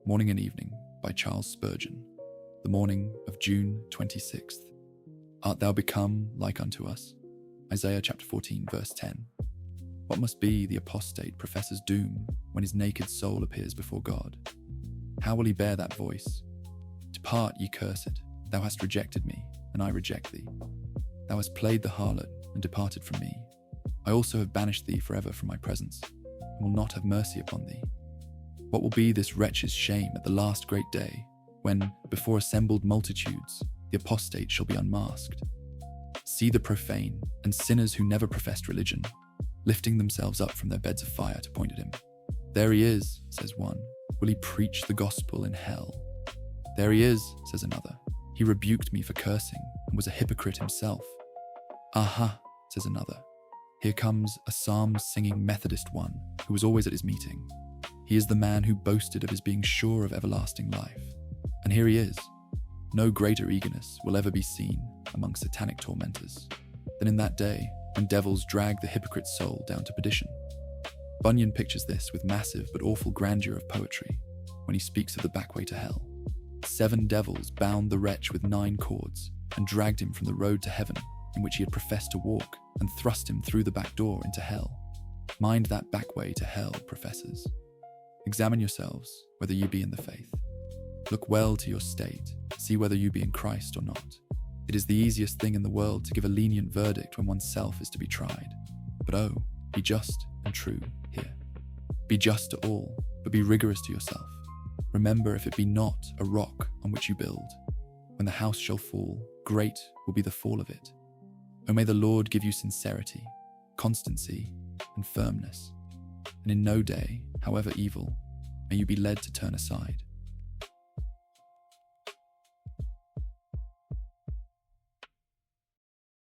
Morning and Evening by Charles Spurgeon. The morning of June 26th. Art thou become like unto us? Isaiah chapter 14 verse 10. What must be the apostate professor's doom when his naked soul appears before God? How will he bear that voice? Depart, ye cursed, thou hast rejected me, and I reject thee. Thou hast played the harlot, and departed from me. I also have banished thee forever from my presence, and will not have mercy upon thee. What will be this wretch's shame at the last great day, when, before assembled multitudes, the apostate shall be unmasked? See the profane and sinners who never professed religion, lifting themselves up from their beds of fire to point at him. There he is, says one. Will he preach the gospel in hell? There he is, says another. He rebuked me for cursing and was a hypocrite himself. Aha, says another. Here comes a psalm-singing Methodist-one who was always at his meeting. He is the man who boasted of his being sure of everlasting life. And here he is. No greater eagerness will ever be seen among Satanic tormentors than in that day when devils drag the hypocrite's soul down to perdition. Bunyan pictures this with massive but awful grandeur of poetry when he speaks of the back way to hell. 7 devils bound the wretch with 9 cords and dragged him from the road to heaven in which he had professed to walk, and thrust him through the back door into hell. Mind that back way to hell, professors. Examine yourselves whether you be in the faith. Look well to your state, see whether you be in Christ or not. It is the easiest thing in the world to give a lenient verdict when oneself is to be tried. But oh, be just and true here. Be just to all, but be rigorous to yourself. Remember, if it be not a rock on which you build, when the house shall fall, great will be the fall of it. O may the Lord give you sincerity, constancy, and firmness, and in no day, however evil, may you be led to turn aside.